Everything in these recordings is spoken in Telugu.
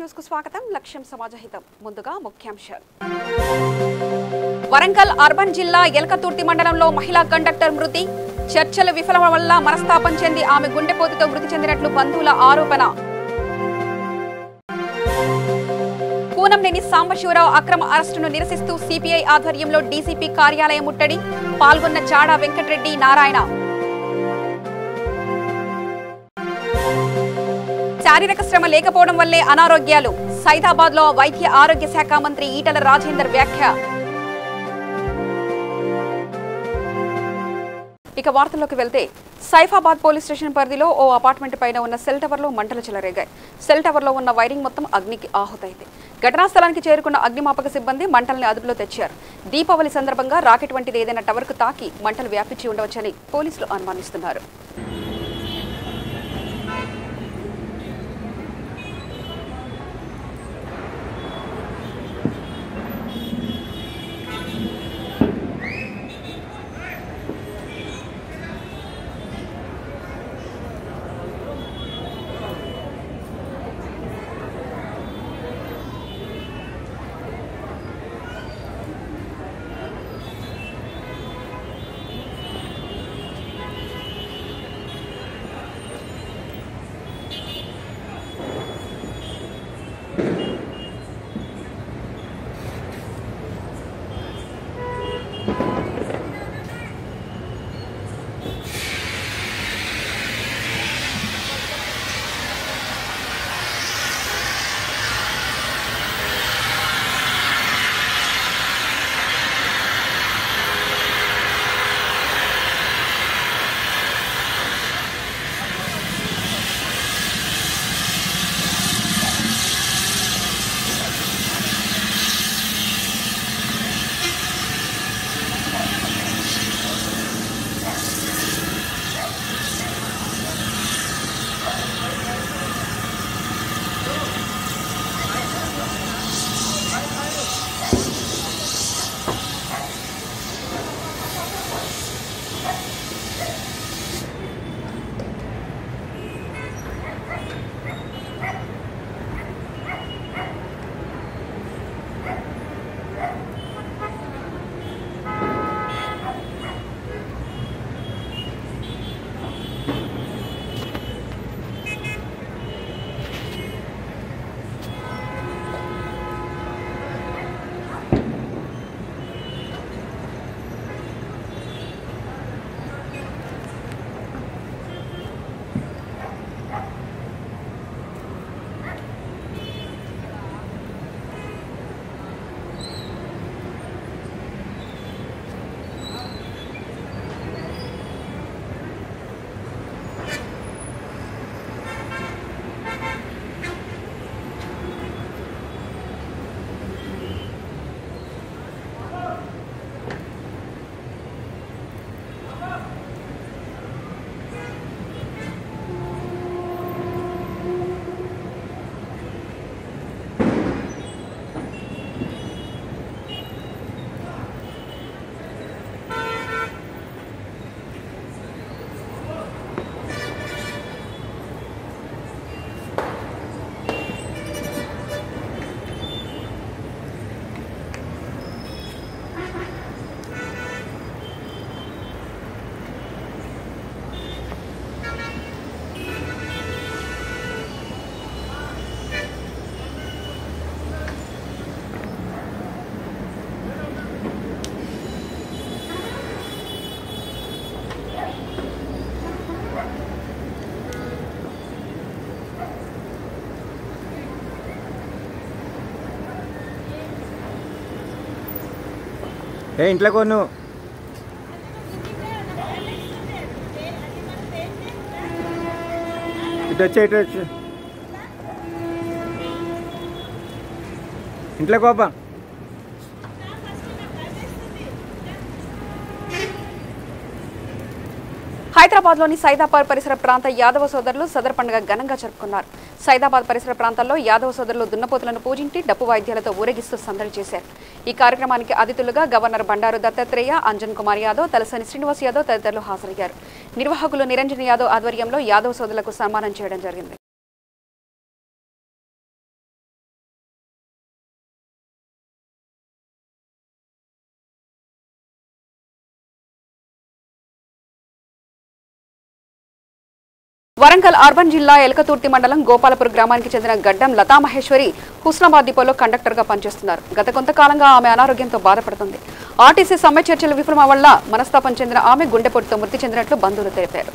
న్యూస్ కు స్వాగతం. లక్ష్యం సమాజహితం. ముందుగా ముఖ్యాంశాలు. వరంగల్ అర్బన్ జిల్లా ఎల్కతుర్తి మండలంలో మహిళా కండక్టర్ మృతి. చర్చలు విఫలం వల్ల మనస్తాపం చెంది ఆమె గుండెపోటుతో మృతి చెందినట్లు బంధువుల ఆరోపణ. కూనంనేని సాంబశివరావు అక్రమ అరెస్టును నిరసిస్తూ సిపిఐ ఆధ్వర్యంలో డీసీపీ కార్యాలయం ముట్టడి. పాల్గొన్న చాడా వెంకటరెడ్డి, నారాయణ. శారీరక శ్రమ లేకపోవడం వల్లే అనారోగ్యాలు. సైదాబాద్ లో వైద్య ఆరోగ్య శాఖ మంత్రి ఈటల రాజేందర్ వ్యాఖ్య. ఇక వార్తల్లోకి వెళ్తే, సైఫాబాద్ పోలీస్ స్టేషన్ పరిధిలో ఓ అపార్ట్మెంట్ పైన ఉన్న సెల్ టవర్ లో మంటలు చెలరేగాయి. సెల్ టవర్ లో ఉన్న వైరింగ్ మొత్తం అగ్నికి ఆహుతైంది. ఘటనా స్థలానికి చేరుకున్న అగ్నిమాపక సిబ్బంది మంటల్ని అదుపులో తెచ్చారు. దీపావళి సందర్భంగా రాకెట్ వంటిది ఏదైనా టవర్ కు తాకి మంటలు వ్యాపించి ఉండవచ్చని పోలీసులు అనుమానిస్తున్నారు. ఇంట్లో కొను ఇటు వచ్చి ఇంట్లో కోపా హైదరాబాద్లోని సైదాబాద్ పరిసర ప్రాంత యాదవ సోదరులు సదర్ పండుగ ఘనంగా జరుపుకున్నారు. సైదాబాద్ పరిసర ప్రాంతాల్లో యాదవ సోదరులు దున్నపోతులను పూజించి డప్పు వాయిద్యాలతో ఊరేగిస్తూ సందడి చేశారు. ఈ కార్యక్రమానికి అతిథులుగా గవర్నర్ బండారు దత్తాత్రేయ, అంజన్ కుమార్ యాదవ్, తలసాని శ్రీనివాస్ యాదవ్ తదితరులు హాజరయ్యారు. నిర్వాహకులు నిరంజన్ యాదవ్ ఆధ్వర్యంలో యాదవ్ సోదరులకు సన్మానం చేయడం జరిగింది. వరంగల్ అర్బన్ జిల్లా ఎలకతుర్తి మండలం గోపాలపూర్ గ్రామానికి చెందిన గడ్డం లతా మహేశ్వరి హుస్నాబాద్ డిపోలో కండక్టర్గా పనిచేస్తున్నారు. గత కొంతకాలంగా ఆమె అనారోగ్యంతో బాధపడుతుంది. ఆర్టీసీ సమ్మె చర్చలు విఫలం వల్ల మనస్తాపం చెందిన ఆమె గుండెపోటుతో మృతి చెందినట్లు బంధువులు తెలిపారు.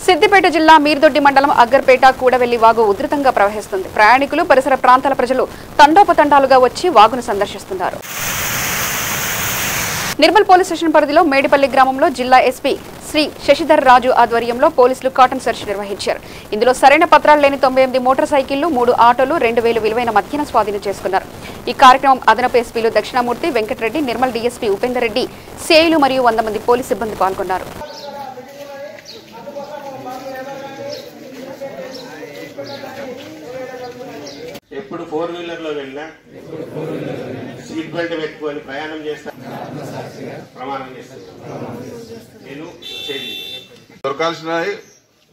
సిద్దిపేట జిల్లా మీర్దొడ్డి మండలం అగ్గర్పేట కూడవెల్లి వాగు ఉధృతంగా ప్రవహిస్తుంది. ప్రయాణికులు పరిసర ప్రాంతాల ప్రజలు తండోపతండాలుగా వచ్చి వాగును సందర్శిస్తున్నారు. నిర్మల్ పోలీస్ స్టేషన్ పరిధిలో మేడిపల్లి గ్రామంలో జిల్లా ఎస్పీ శ్రీ శశిధర్ రాజు ఆధ్వర్యంలో పోలీసులు కాటన్ సెర్చ్ నిర్వహించారు. ఇందులో సరైన పత్రాలు లేని 98 మోటార్ సైకిళ్లు, 3 ఆటోలు, 2000 విలువైన మద్యాన్ని స్వాధీనం చేసుకున్నారు. ఈ కార్యక్రమం అదనపు ఎస్పీలు దక్షిణామూర్తి, వెంకటరెడ్డి, నిర్మల్ డీఎస్పీ ఉపేందర్ రెడ్డి, సిఐలు మరియు 100 మంది పోలీసు సిబ్బంది పాల్గొన్నారు. ఎప్పుడు 4 వీలర్లో వెళ్ళినా సీట్ బెల్ట్ పెట్టుకొని ప్రయాణం చేస్తా ప్రమాణం చేస్తాను. నేను దొరకాల్సినవి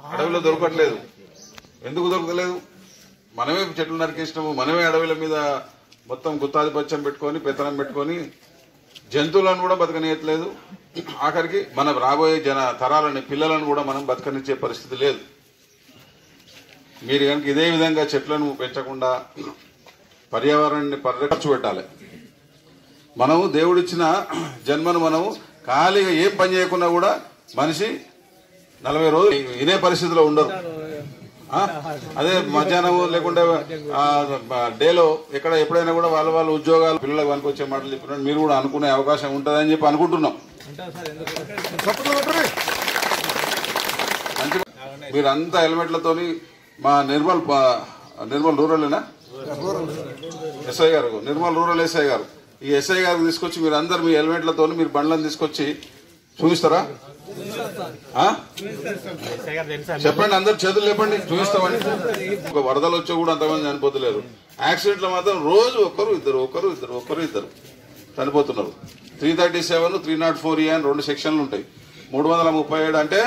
అడవిలో దొరకట్లేదు. ఎందుకు దొరకలేదు? మనమే చెట్లు నరికేసినాము, మనమే అడవుల మీద మొత్తం గుత్తాధిపత్యం పెట్టుకొని పెత్తనం పెట్టుకొని జంతువులను కూడా బతకనియట్లేదు. ఆఖరికి మన రాబోయే తరాలని పిల్లలను కూడా మనం బతకనిచ్చే పరిస్థితి లేదు. మీరు కనుక ఇదే విధంగా చెట్లను పెంచకుండా పర్యావరణాన్ని పరిరక్షించాలి. మనము దేవుడిచ్చిన జన్మను మనము ఖాళీగా ఏం పని చేయకుండా కూడా మనిషి 40 రోజులు ఇదే పరిస్థితిలో ఉండరు. అదే మధ్యాహ్నం లేకుంటే డేలో ఎప్పుడైనా కూడా వాళ్ళ ఉద్యోగాలు పిల్లలకు పనికొచ్చే మాటలు చెప్పినట్టు మీరు కూడా అనుకునే అవకాశం ఉంటుందని చెప్పి అనుకుంటున్నాం. మీరంతా హెల్మెట్లతోని మా నిర్మల్ రూరల్ ఎస్ఐ గారు, నిర్మల్ రూరల్ ఎస్ఐ గారు, ఈ ఎస్ఐ గారికి తీసుకొచ్చి మీరు అందరు మీ హెల్మెట్లతో మీరు బండ్లను తీసుకొచ్చి చూపిస్తారా? చెప్పండి, అందరు చేతులు లేపండి, చూపిస్తామని. ఒక వరదలు వచ్చి కూడా అంతమంది చనిపోతలేరు. యాక్సిడెంట్లు మాత్రం రోజు ఒకరు ఇద్దరు చనిపోతున్నారు. 337, 304 అని 2 సెక్షన్లు ఉంటాయి. 337 అంటే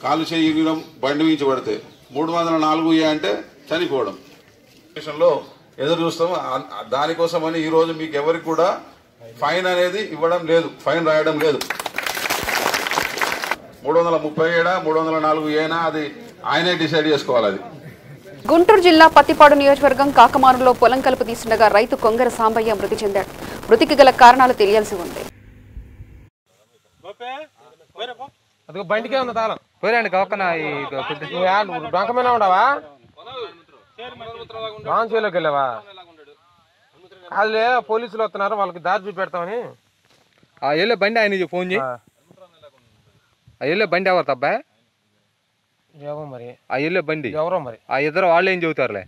కాలు చేయడం బండి మించి పడితే, 304 అంటే చనిపోవడం. లో ఎదురు చూస్తాము. దానికోసమని ఈ రోజు మీకు ఎవరికి కూడా ఫైన్ అనేది ఇవ్వడం లేదు, ఫైన్ రాయడం లేదు. 337 304 అది ఆయనే డిసైడ్ చేసుకోవాలి. అది గుంటూరు జిల్లా పత్తిపాడు నియోజకవర్గం కాకమానులో పొలం కలుపు తీస్తుండగా రైతు కొంగర సాంబయ్య మృతి చెందాడు. మృతికి గల కారణాలు తెలియాల్సి ఉంది. బండికే ఉంది తాళం పోయిరండి గొక్కన డొంకమైన ఉండవా రాంచీలోకి వెళ్ళావా? వాళ్ళే పోలీసులు వస్తున్నారు, వాళ్ళకి దారి చూపెడతామని. వెళ్ళే బండి ఆయన ఫోన్ చేయి. వెళ్ళే బండి ఎవరు తబ్బా? ఏమో మరి. వెళ్ళే బండి ఎవరో మరి. ఇద్దరు వాళ్ళు ఏం చెబుతారులే.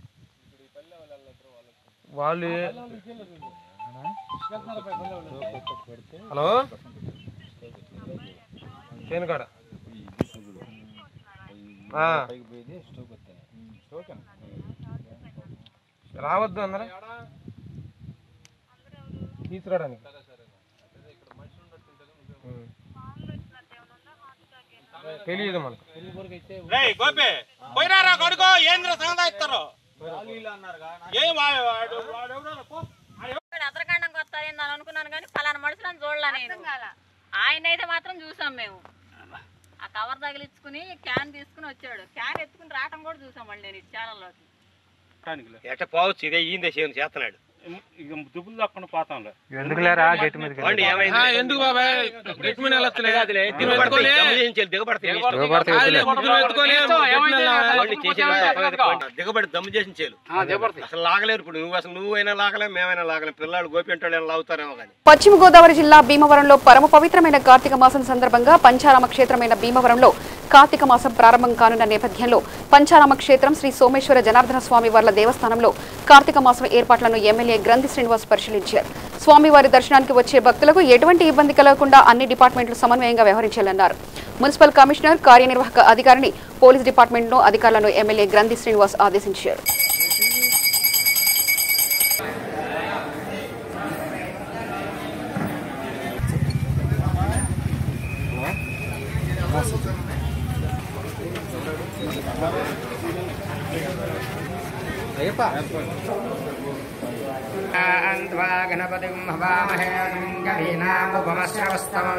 వాళ్ళు హలో చేనుకాడ రావద్దు అందరూ తీసుకురావడానికి. తెలియదు మనకు. అతరకాండంకి వస్తారేందని అనుకున్నాను కానీ ఫలానా మనుషులను చూడలే నేను. ఆయన అయితే మాత్రం చూసాం మేము. ఆ కవర్ తగిలించుకుని క్యాన్ తీసుకుని వచ్చాడు. క్యాన్ ఎత్తుకుని రావటం కూడా చూసాం. మళ్ళీ నేను ఈ ఛానల్లోకి ఎట్ట పోవచ్చు, ఇదే ఈందే చేయను చేస్తున్నాడు. ఇక దుబ్బులు తక్కువ పోతాంలే. ఎందుకు లేరా గట్టి మీద ఎందుకు బాబాయ్ గట్టి మీద దిగబడి దమ్ము చేసి చేయాలి. అసలు లాగలేరు. ఇప్పుడు నువ్వైనా లాగలే, మేమైనా లాగలే. పిల్లలు గోపింటాడు లాగుతారేమో కానీ. పశ్చిమ గోదావరి జిల్లా భీమవరంలో పరమ పవిత్రమైన కార్తీక మాసం సందర్భంగా పంచారామ క్షేత్రమైన భీమవరంలో కార్తీక మాసం ప్రారంభం కానున్న నేపథ్యంలో పంచారామ క్షేత్రం శ్రీ సోమేశ్వర జనార్దన స్వామి వార్ల దేవస్థానంలో కార్తీక మాసం ఏర్పాట్లను ఎమ్మెల్యే గ్రంథి శ్రీనివాస్ పరిశీలించారు. స్వామివారి దర్శనానికి వచ్చే భక్తులకు ఎటువంటి ఇబ్బంది కలగకుండా అన్ని డిపార్ట్మెంట్లు సమన్వయంగా వ్యవహరించాలన్నారు. మున్సిపల్ కమిషనర్, కార్యనిర్వాహక అధికారిని, పోలీస్ డిపార్ట్మెంట్ను అధికారులను ఎమ్మెల్యే గ్రంథి శ్రీనివాస్ ఆదేశించారు. గణపతిం హవామహే గణీనాముపమశ్రవస్తమం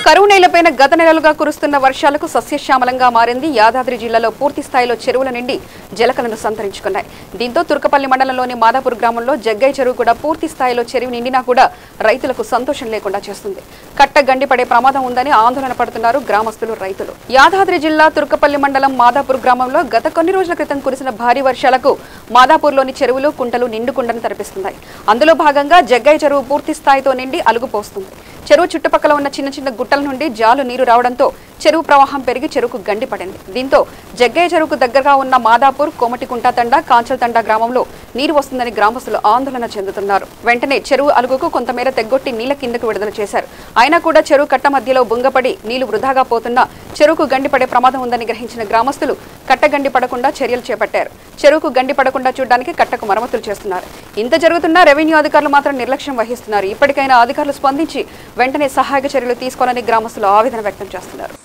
కరువు నేలపైన గత నెలలుగా కురుస్తున్న వర్షాలకు సస్యశ్యామలంగా మారింది. యాదాద్రి జిల్లాలో పూర్తి స్థాయిలో చెరువుల నుండి జలకలను సంతరించుకున్నాయి. దీంతో తుర్కపల్లి మండలంలోని మాదాపూర్ గ్రామంలో జగ్గయ్య చెరువు కూడా పూర్తి స్థాయిలో చెరువు నిండినా కూడా రైతులకు సంతోషం లేకుండా చేస్తుంది. కట్ట గండిపడే ప్రమాదం ఉందని ఆందోళన పడుతున్నారు గ్రామస్తులు, రైతులు. యాదాద్రి జిల్లా తుర్కపల్లి మండలం మాదాపూర్ గ్రామంలో గత కొన్ని రోజుల క్రితం కురిసిన భారీ వర్షాలకు మాదాపూర్లోని చెరువులు, కుంటలు నిండుకుండను తలపిస్తున్నాయి. అందులో భాగంగా జగ్గయ్య చెరువు పూర్తి స్థాయితో నిండి అలుగుపోస్తుంది. చెరువు చుట్టుపక్కల ఉన్న చిన్న చిన్న గుట్టల నుండి జాలు నీరు రావడంతో చెరువు ప్రవాహం పెరిగి చెరువుకు గండి పడింది. దీంతో జగ్గయ్య చెరువుకు దగ్గరగా ఉన్న మాదాపూర్, కోమటికుంట తండా, కాంచల్ తండా గ్రామంలో నీరు వస్తుందని గ్రామస్తులు ఆందోళన చెందుతున్నారు. వెంటనే చెరువు అలుగుకు కొంతమేర తెగ్గొట్టి నీళ్ల కిందకు విడుదల చేశారు. అయినా కూడా చెరువు కట్ట మధ్యలో బుంగపడి నీళ్లు వృధాగా పోతున్నా చెరువుకు గండిపడే ప్రమాదం ఉందని గ్రహించిన గ్రామస్తులు కట్ట గండి పడకుండా చర్యలు చేపట్టారు. చెరువుకు గండి పడకుండా చూడడానికి కట్టకు మరమ్మతులు చేస్తున్నారు. ఇంత జరుగుతున్నా రెవెన్యూ అధికారులు మాత్రం నిర్లక్ష్యం వహిస్తున్నారు. ఇప్పటికైనా అధికారులు స్పందించి వెంటనే సహాయక చర్యలు తీసుకోవాలని గ్రామస్తులు ఆవేదన వ్యక్తం చేస్తున్నారు.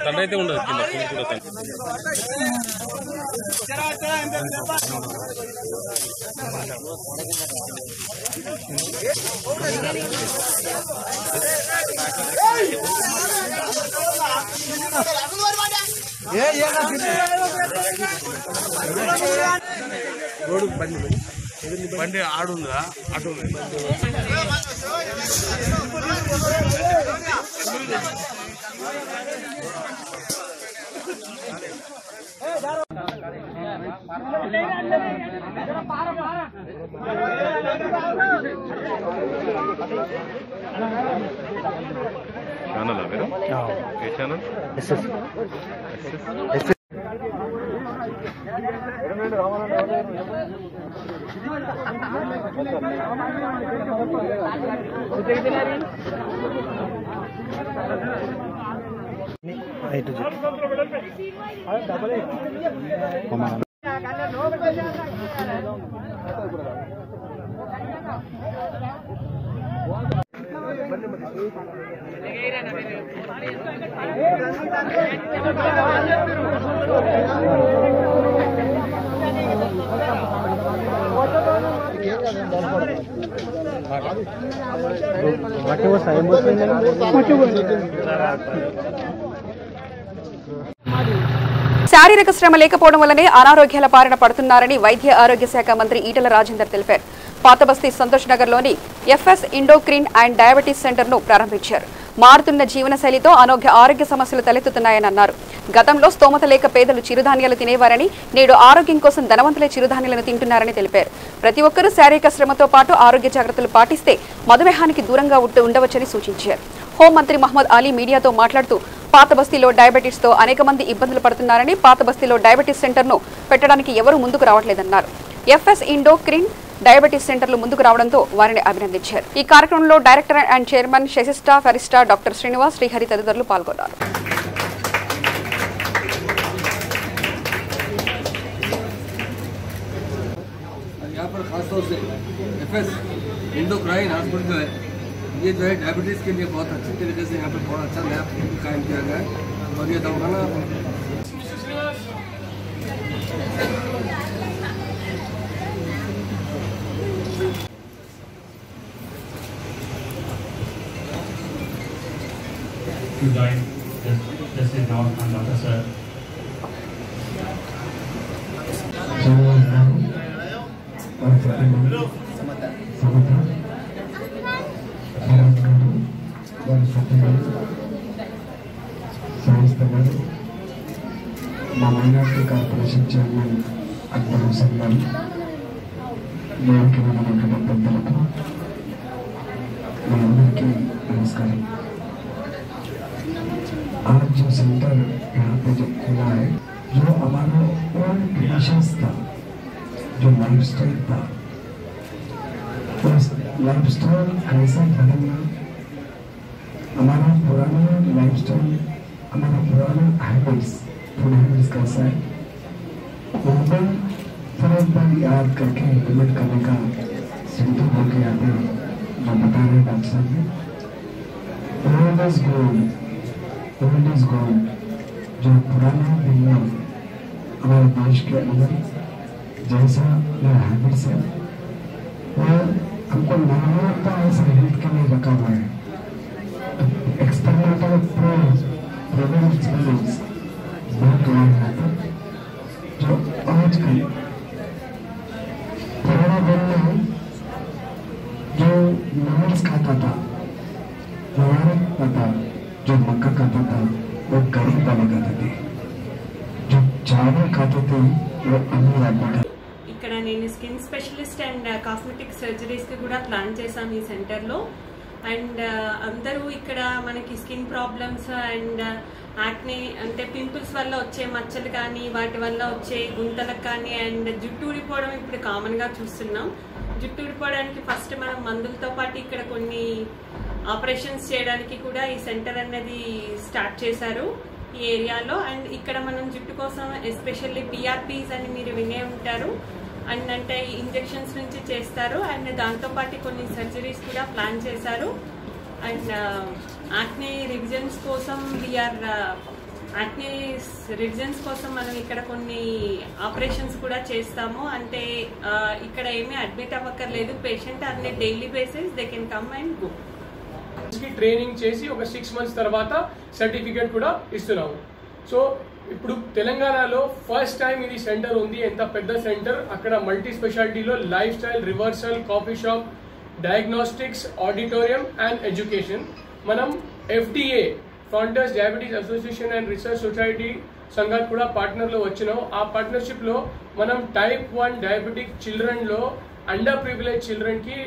తండ్రి ఉండదు బండి ఆడుందా అటు ఛానల్ మీరు ఏ ఛానల్ శారీరక శ్రమ లేకపోవడం వల్లనే అనారోగ్యాల బారిన పడుతున్నారని వైద్య ఆరోగ్య శాఖ మంత్రి ఈటల రాజేందర్ తెలిపారు. పాతబస్తీ సంతోష్ నగర్లోని ఎఫ్ఎస్ ఇండోక్రిన్ అండ్ డయాబెటీస్ సెంటర్ను ప్రారంభించారు. మారుతున్న జీవనశైలితో ఆరోగ్య సమస్యలు తలెత్తుతున్నాయని అన్నారు. గతంలో స్తోమత లేక పేదలు చిరుధాన్యాలు తినేవారని నేడు ఆరోగ్యం కోసం ధనవంతులే చిరుధాన్యాలను తింటున్నారని తెలిపారు. ప్రతి ఒక్కరూ శారీరక శ్రమతో పాటు ఆరోగ్య జాగ్రత్తలు పాటిస్తే మధుమేహానికి దూరంగా ఉండవచ్చని సూచించారు. హోంమంత్రి మహమ్మద్ అలీ మీడియాతో మాట్లాడుతూ పాత బస్తీలో డయాబెటీస్ తో అనేక మంది ఇబ్బందులు పడుతున్నారని, పాత బస్తీలో డయాబెటీస్ సెంటర్ను పెట్టడానికి ఎవరూ ముందుకు రావట్లేదన్నారు. ఎఫ్ఎస్ ఇండోక్రిన్ డయాబెటీస్ సెంటర్లు ముందుకు రావడంతో వారిని అభినందించారు. ఈ కార్యక్రమంలో డైరెక్టర్ అండ్ చైర్మన్ శశిస్టా ఫరిస్టా, డాక్టర్ శ్రీనివాస్, శ్రీహరి తదితరులు పాల్గొన్నారు. यहाँ पर खासतौर से एफएस इंडोक्राइन हॉस्पिटल जो है ये जो है डायबिटीज़ के लिए बहुत अच्छी तरीके से यहाँ पर बहुत अच्छा नया कायम किया गया है और ये दवाखाना minority corporation chairman Akbar Hussain garu, వేదిక మీద ఉన్న పెద్దలకు మీ అందరికీ नमस्कार। आज जो सेंटर यहाँ पे जो खुला है, जो हमारा ओल्ड ट्रेडिशंस था, जो लाइफस्टाइल था, उस लाइफस्टाइल कैसे बदलना, हमारा पुराना लाइफस्टाइल, हमारा पुराना हैबिट्स, फूड हैबिट्स कैसा है, उनको फिर एक बार याद करके इम्प्लीमेंट करने का सेंटर होके यहाँ पे जो बता रहे डॉक्टर साहब ने, old is gold, old is gold. जो पुराना दुनिया हमारे देश के अंदर जैसा यह हैबिट्स है, वो हमको नवीनता ऐसा हेल्थ के लिए रखा हुआ है। एक्सपेरिमेंटल प्रोग्राम एक्सपीरियंस बहुत हुआ है जो आज कल पुराना दिन में जो नमस खाता था, मुबारक खाता, जो मक्का खाता था वो गरीब वाले खाते थे, जो चावल खाते थे वो अमीर आदमी खाते। ఇక్కడ నేను స్కిన్ స్పెషలిస్ట్ అండ్ కాస్మెటిక్ సర్జరీస్కి కూడా ప్లాన్ చేశాను ఈ సెంటర్లో. అండ్ అందరూ ఇక్కడ మనకి స్కిన్ ప్రాబ్లమ్స్ అండ్ యాక్నే అంటే పింపుల్స్ వల్ల వచ్చే మచ్చలు కానీ వాటి వల్ల వచ్చే గుంతలకు కానీ అండ్ జుట్టు ఊడిపోవడం ఇప్పుడు కామన్గా చూస్తున్నాం. జుట్టు ఊడిపోవడానికి ఫస్ట్ మనం మందులతో పాటు ఇక్కడ కొన్ని ఆపరేషన్స్ చేయడానికి కూడా ఈ సెంటర్ అనేది స్టార్ట్ చేశారు ఈ ఏరియాలో. అండ్ ఇక్కడ మనం జుట్టు కోసం ఎస్పెషల్లీ పిఆర్పీస్ అని మీరు వినే ఉంటారు, అండ్ అంటే ఇంజెక్షన్స్ నుంచి చేస్తారు. అండ్ దాంతోపాటు కొన్ని సర్జరీస్ కూడా ప్లాన్ చేశారు. అండ్ యాక్నే రివిజన్స్ కోసం యాక్నే రివిజన్స్ కోసం మనం ఇక్కడ కొన్ని ఆపరేషన్స్ కూడా చేస్తాము. అంటే ఇక్కడ ఏమీ అడ్మిట్ అవ్వక్కర్లేదు, పేషెంట్ అన్ని daily basis they can come and go. Training చేసి ఒక 6 months తర్వాత సర్టిఫికేట్ కూడా ఇస్తున్నాము. సో ఇప్పుడు తెలంగాణలో ఫస్ట్ టైం ఇది సెంటర్ ఉంది, ఎంత పెద్ద సెంటర్. అక్కడ మల్టీ స్పెషాలిటీలో life style, reversal, coffee shop, diagnostics, auditorium and education. మనం FDA ఫ్రాంటర్స్ diabetes association and research society సంఘాలు కూడా పార్ట్నర్లో వచ్చినాం. ఆ పార్ట్నర్షిప్లో మనం type 1 డయాబెటిక్ చిల్డ్రన్లో అండర్ ప్రివిలేజ్ చిల్డ్రన్కి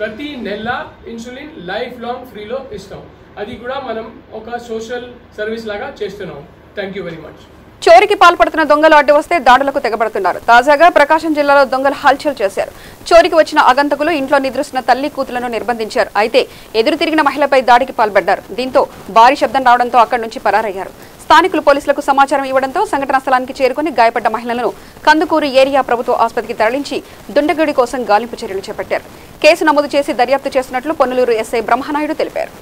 ప్రతి నెల ఇన్సులిన్ లైఫ్ లాంగ్ ఫ్రీలో ఇస్తాం. అది కూడా మనం ఒక సోషల్ సర్వీస్ లాగా చేస్తున్నాం. Thank you very much. చోరీకి పాల్పడుతున్న దొంగలు అడ్డు వస్తే దాడులకు తెగబడుతున్నారు. తాజాగా ప్రకాశం జిల్లాలో దొంగలు హల్చల్ చేశారు. చోరీకి వచ్చిన ఆగంతకులు ఇంట్లో నిద్రిస్తున్న తల్లి కూతులను నిర్బంధించారు. అయితే ఎదురు తిరిగిన మహిళపై దాడికి పాల్పడ్డారు. దీంతో భారీ శబ్దం రావడంతో అక్కడి నుంచి పరారయ్యారు. స్థానికులు పోలీసులకు సమాచారం ఇవ్వడంతో సంఘటనా స్థలానికి చేరుకుని గాయపడ్డ మహిళలను కందుకూరు ఏరియా ప్రభుత్వ ఆసుపత్రికి తరలించి దుండగుడి కోసం గాలింపు చర్యలు చేపట్టారు. కేసు నమోదు చేసి దర్యాప్తు చేస్తున్నట్లు పొన్నలూరు ఎస్ఐ బ్రహ్మనాయుడు తెలిపారు.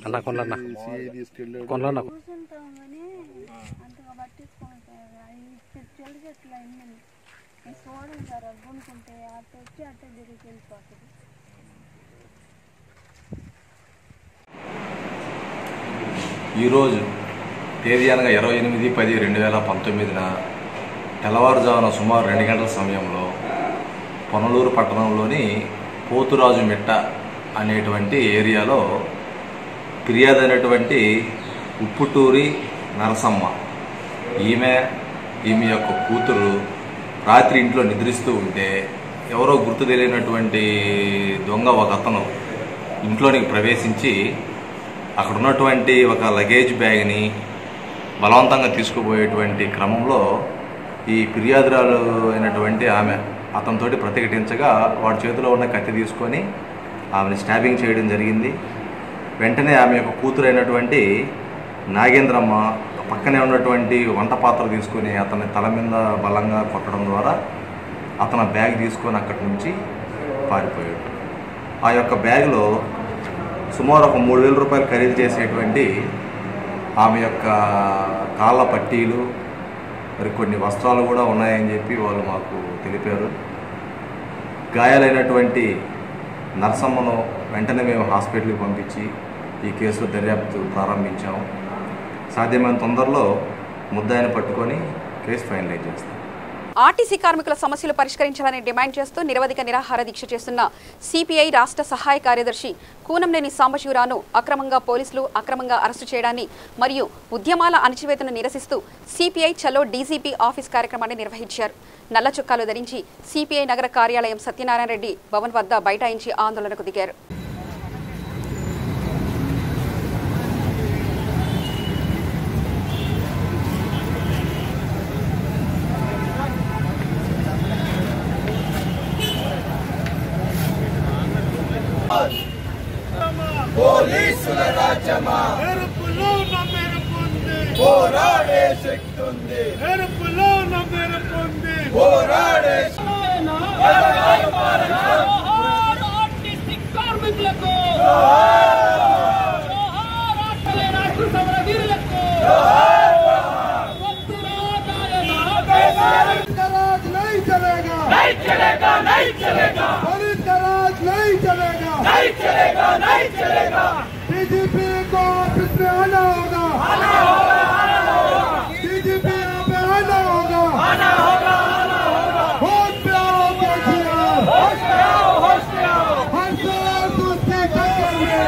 అన్న కొనలన్నా పట్టించుకోండి సార్. అవి చెల్లి చెట్లు అన్నీ చూడండి సార్. అవి కొనుక్కుంటే అట్ట వచ్చి అట్ట తిరిగి వెళ్ళిపోతుంది. ఈరోజు తేదీ అనగా 28/10/2019 తెల్లవారుజామున సుమారు 2 గంటల సమయంలో పొనలూరు పట్టణంలోని పోతురాజు మిట్ట అనేటువంటి ఏరియాలో ఫిర్యాదు అయినటువంటి ఉప్పుటూరి నరసమ్మ ఈమె యొక్క కూతురు రాత్రి ఇంట్లో నిద్రిస్తూ ఉంటే ఎవరో గుర్తు తెలియనటువంటి దొంగ ఒక అతను ఇంట్లోనికి ప్రవేశించి అక్కడ ఉన్నటువంటి ఒక లగేజ్ బ్యాగ్ని బలవంతంగా తీసుకుపోయేటువంటి క్రమంలో ఈ ఫిర్యాదురాలు అయినటువంటి ఆమె అతనితోటి ప్రతిఘటించగా వాడి చేతిలో ఉన్న కత్తి తీసుకొని ఆమెను స్టాబింగ్ చేయడం జరిగింది. వెంటనే ఆమె యొక్క కూతురు అయినటువంటి నాగేంద్రమ్మ పక్కనే ఉన్నటువంటి వంట పాత్ర తీసుకొని అతని తల మీద బలంగా కొట్టడం ద్వారా అతను బ్యాగ్ తీసుకొని అక్కడి నుంచి పారిపోయాడు. ఆ యొక్క బ్యాగ్లో సుమారు ఒక 3,000 రూపాయలు ఖరీదు చేసేటువంటి ఆమె యొక్క కాళ్ళ పట్టీలు మరి కొన్ని వస్త్రాలు కూడా ఉన్నాయని చెప్పి వాళ్ళు మాకు తెలిపారు. గాయాలైనటువంటి నర్సమ్మను వెంటనే మేము హాస్పిటల్కి పంపించి ఈ కేసులో దర్యాప్తు ప్రారంభించాము. సాధ్యమైన తొందరలో ముద్దాయిని పట్టుకొని కేసు ఫైనలైజ్ చేస్తాం. ఆర్టీసీ కార్మికుల సమస్యలు పరిష్కరించాలని డిమాండ్ చేస్తూ నిరవధిక నిరాహార దీక్ష చేస్తున్న సిపిఐ రాష్ట్ర సహాయ కార్యదర్శి కూనంనేని సాంబశివరావును అక్రమంగా అరెస్టు చేయడాన్ని మరియు ఉద్యమాల అణచివేతను నిరసిస్తూ సిపిఐ చలో డీజీపీ ఆఫీస్ కార్యక్రమాన్ని నిర్వహించారు. నల్ల చుక్కాలు ధరించి సిపిఐ నగర కార్యాలయం సత్యనారాయణ రెడ్డి భవన్ వద్ద బైఠాయించి ఆందోళనకు దిగారు. పోలీసుల రాజ్యమా మెరుపులో మెరుపుంది పోరాడే శక్తి ఉంది మెరుపులో మెరుపుంది పోరాడే కార్మికులకు नहीं चलेगा नहीं चलेगा नहीं चलेगा पुलिस राज नहीं चलेगा नहीं चलेगा नहीं चलेगा डीजीपी को ऑफिस में आना होगा डीजीपी पे आना होगा होश पे आओ होश पे आओ हर साल दूसरी टक्कर में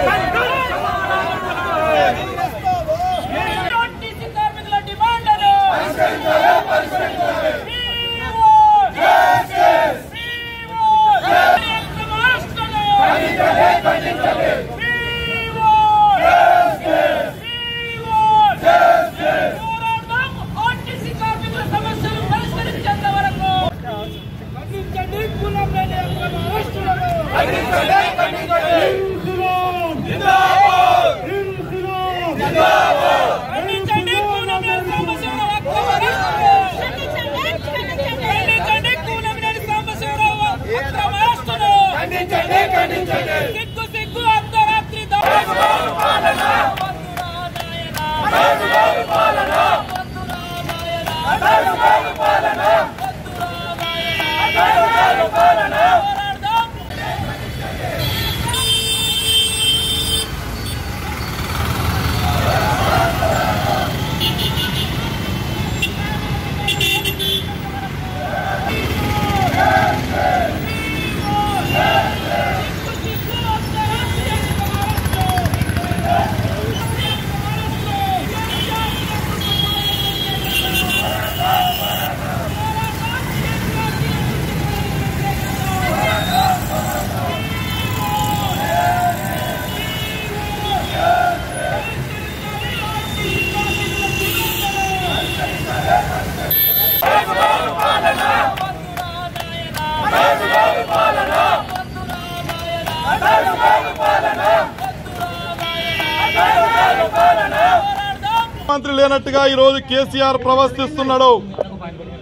మంత్రి లేనట్టుగా ఈరోజు కేసీఆర్ ప్రవర్తిస్తున్నాడు.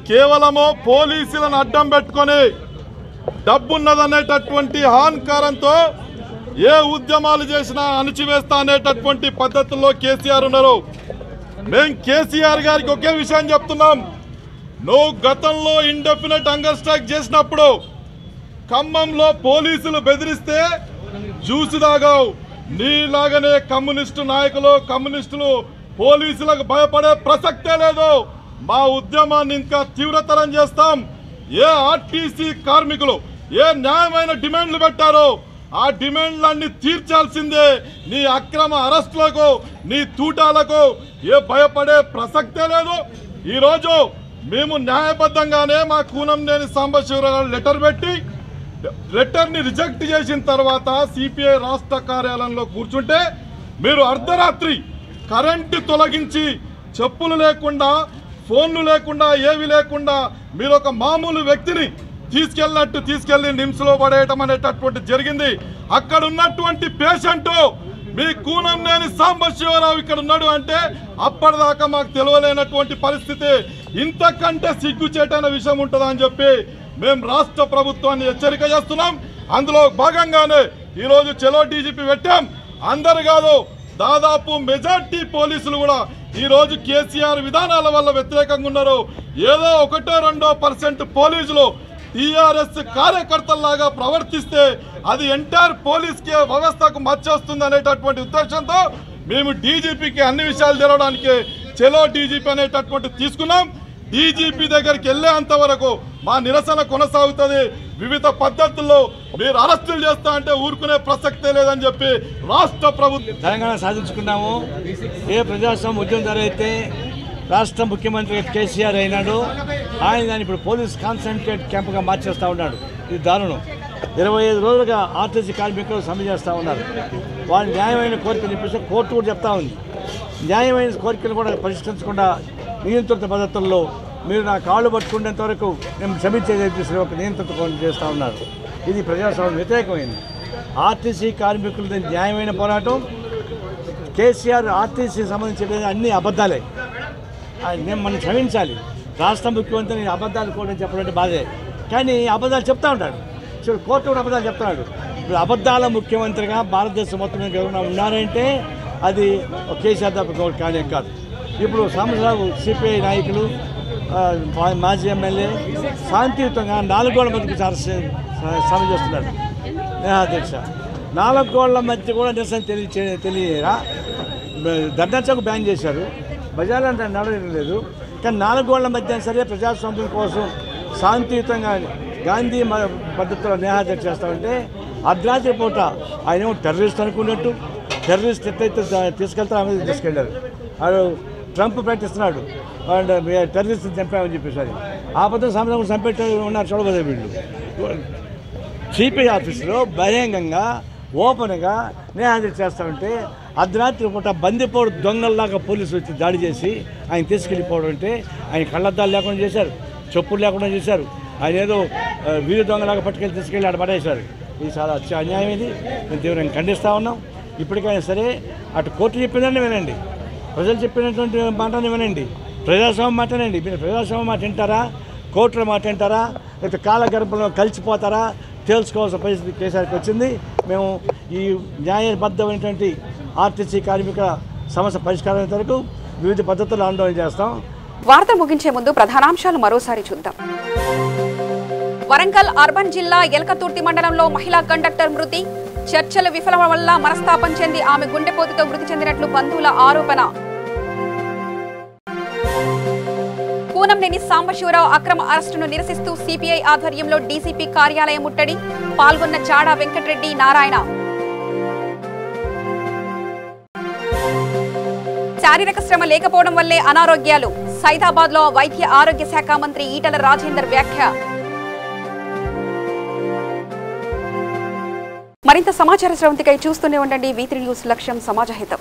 కేవలము పోలీసులను అడ్డం పెట్టుకొని డబ్బున్నదనేటటువంటి అహంకారంతో ఏ ఉద్యమాలు చేసినా అణచివేస్తా అనేటటువంటి పద్ధతుల్లో కేసీఆర్ ఉన్నారు. మేం కేసీఆర్ గారికి ఒకే విషయం చెప్తున్నాం. నువ్వు గతంలో ఇండెఫినెట్ హంగర్ స్ట్రైక్ చేసినప్పుడు ఖమ్మంలో పోలీసులు బెదిరిస్తే జ్యూసు తాగావు. నీలాగనే కమ్యూనిస్టు నాయకులు కమ్యూనిస్టులు పోలీసులకు భయపడే ప్రసక్తే లేదు. మా ఉద్యమాన్ని ఇంకా తీవ్రతరం చేస్తాం. ఏ ఆర్టీసీ కార్మికులు ఏ న్యాయమైన డిమాండ్లు పెట్టారో ఆ డిమాండ్లన్నీ తీర్చాల్సిందే. నీ అక్రమ అరెస్టులకు నీ తూటాలకు ఏ భయపడే ప్రసక్తే లేదు. ఈరోజు మేము న్యాయబద్ధంగానే మా కూనంనేని సాంబశివరావు లెటర్ పెట్టి లెటర్ని రిజెక్ట్ చేసిన తర్వాత సిపిఐ రాష్ట్ర కార్యాలయంలో కూర్చుంటే మీరు అర్ధరాత్రి కరెంటు తొలగించి చెప్పులు లేకుండా ఫోన్లు లేకుండా ఏవి లేకుండా మీరు ఒక మామూలు వ్యక్తిని తీసుకెళ్ళి నిమ్స్లో పడేయటం అనేటటువంటి జరిగింది. అక్కడ ఉన్నటువంటి పేషెంట్ మీ కూనంనేని సాంబశివరావు ఇక్కడ ఉన్నాడు అంటే అప్పటిదాకా మాకు తెలియలేనటువంటి పరిస్థితి. ఇంతకంటే సిగ్గుచేటైన విషయం ఉంటుందా అని చెప్పి మేము రాష్ట్ర ప్రభుత్వాన్ని హెచ్చరిక చేస్తున్నాం. అందులో భాగంగానే ఈరోజు చలో డీజీపీ పెట్టాం. అందరు కాదు, దాదాపు మెజార్టీ పోలీసులు కూడా ఈరోజు కేసీఆర్ విధానాల వల్ల వ్యతిరేకంగా ఉన్నారు. ఏదో 1-2% పోలీసులు టీఆర్ఎస్ కార్యకర్తల్లాగా ప్రవర్తిస్తే అది ఎంటైర్ పోలీస్ వ్యవస్థకు మచ్చొస్తుంది అనేటటువంటి ఉద్దేశంతో మేము డీజీపీకి అన్ని విషయాలు తెలవడానికి చలో డీజీపీ అనేటటువంటి తీసుకున్నాం. డీజీపీ దగ్గరికి వెళ్ళేంత వరకు మా నిరసన కొనసాగుతుంది. వివిధ పద్ధతుల్లో మీరు అరెస్టులు చేస్తా అంటే ఊరుకునే ప్రసక్తే లేదని చెప్పి రాష్ట్ర ప్రభుత్వం తెలంగాణ సాధించుకున్నాము. ఏ ప్రజాస్వామ్య ఉద్యమం అయితే రాష్ట్ర ముఖ్యమంత్రి కేసీఆర్ అయినాడు, ఆయన దాన్ని ఇప్పుడు పోలీస్ కాన్సన్ట్రేట్ క్యాంపుగా మార్చేస్తూ ఉన్నాడు. ఇది దారుణం. 25 రోజులుగా ఆర్టీసీ కార్మికులు సమ్మె చేస్తూ ఉన్నారు. వాళ్ళ న్యాయమైన కోరికలు చెప్పేసి కోర్టు కూడా చెప్తా ఉంది. న్యాయమైన కోరికలు కూడా పరిష్కరించకుండా నియంత్రిత పద్ధతుల్లో మీరు నా కాళ్ళు పట్టుకునేంత వరకు మేము క్షమించేది ఒక నియంత్రిత చేస్తూ ఉన్నారు. ఇది ప్రజాస్వామ్యం వ్యతిరేకమైంది. ఆర్టీసీ కార్మికులది న్యాయమైన పోరాటం. కేసీఆర్ ఆర్టీసీకి సంబంధించి అన్ని అబద్ధాలే. మేము మనం క్షమించాలి. రాష్ట్ర ముఖ్యమంత్రిని అబద్ధాలు కూడా చెప్పడం బాధే, కానీ అబద్ధాలు చెప్తూ ఉంటాడు. చూడు, కోర్టు కూడా అబద్ధాలు చెప్తున్నాడు. ఇప్పుడు అబద్ధాల ముఖ్యమంత్రిగా భారతదేశం మొత్తం మీద ఎవరైనా ఉన్నారంటే అది కేసీఆర్ తప్ప కానీ కాదు. ఇప్పుడు సాంబశివరావు సిపిఐ నాయకులు మాజీ ఎమ్మెల్యే శాంతియుతంగా 4 గోళ్ల మధ్యకి సమ్మె చేస్తున్నారు. అధ్యక్ష 4 గోళ్ల మధ్య కూడా నిరసన తెలియరా? ధర్నాచౌక్ బ్యాన్ చేశారు, బజార్లు అంటే నడవడం లేదు. కానీ 4 గోళ్ల మధ్య సరే ప్రజాస్వామ్యం కోసం శాంతియుతంగా గాంధీ పద్ధతిలో నిరాహార చేస్తామంటే అర్ధరాత్రి పూట ఆయన ఏమో టెర్రరిస్ట్ అనుకున్నట్టు టెర్రరిస్ట్ ఎట్లయితే తీసుకెళ్తారో ఆమె తీసుకెళ్లారు. వాడు ట్రంప్ ప్రకటిస్తున్నాడు అండ్ టెర్రరిస్ట్ చంపామని చెప్పేసి. అది ఆపద సమయంలో చంపేట ఉన్నారు చూడబోదే వీళ్ళు. సిపిఐ ఆఫీసులో బహిరంగంగా ఓపెన్గా నిరాహార చేస్తామంటే అర్ధరాత్రి పూట బందిపోడు దొంగల్లాగా పోలీసులు వచ్చి దాడి చేసి ఆయన తీసుకెళ్ళిపోవడం అంటే ఆయన కళ్ళద్దాలు లేకుండా చేశారు, చెప్పులు లేకుండా చేశారు. ఆయన ఏదో వీధి దొంగలాగా పట్టుకెళ్ళి తీసుకెళ్ళి ఆడ పడేశారు. ఇది చాలా అన్యాయం. ఇది మేము తీవ్రంగా ఖండిస్తూ ఉన్నాం. ఇప్పటికైనా సరే అటు కోర్టు చెప్పిందని వినండి, ప్రజలు చెప్పినటువంటి మాటని వినండి, ప్రజాస్వామ్యం మాట వినండి. మీరు ప్రజాస్వామ్యం మాట వింటారా, కోర్టుల మాట వింటారా, లేకపోతే కాలగర్భంలో కలిసిపోతారా తెలుసుకోవాల్సిన పరిస్థితి కేసీఆర్కి వచ్చింది. మేము ఈ న్యాయబద్ధమైనటువంటి ఆర్టీసీ కార్మిక సమస్య పరిష్కారం వరకు వివిధ పద్ధతులు ఆందోళన చేస్తాం. వార్త ముగించే ముందు ప్రధానాంశాలు మరోసారి చూద్దాం. వరంగల్ అర్బన్ జిల్లా ఎలకతుర్తి మండలంలో మహిళా కండక్టర్ మృతి. చర్చలు విఫలం వల్ల మనస్తాపం చెంది ఆమె గుండెపోటుతో మృతి చెందినట్లు బంధువుల ఆరోపణ. కూనంనేని సాంబశివరావు అక్రమ అరెస్టును నిరసిస్తూ సిపిఐ ఆధ్వర్యంలో డీసీపీ కార్యాలయం ముట్టడి. పాల్గొన్న చాడా వెంకటరెడ్డి, నారాయణ. శారీరక శ్రమ లేకపోవడం వల్లే అనారోగ్యాలు. సైదాబాద్ లో వైద్య ఆరోగ్య శాఖ మంత్రి ఈటల రాజేందర్ వ్యాఖ్య. మరింత సమాచార స్రవంతికై చూస్తూనే ఉండండి V3 న్యూస్. లక్ష్యం సమాజహితం.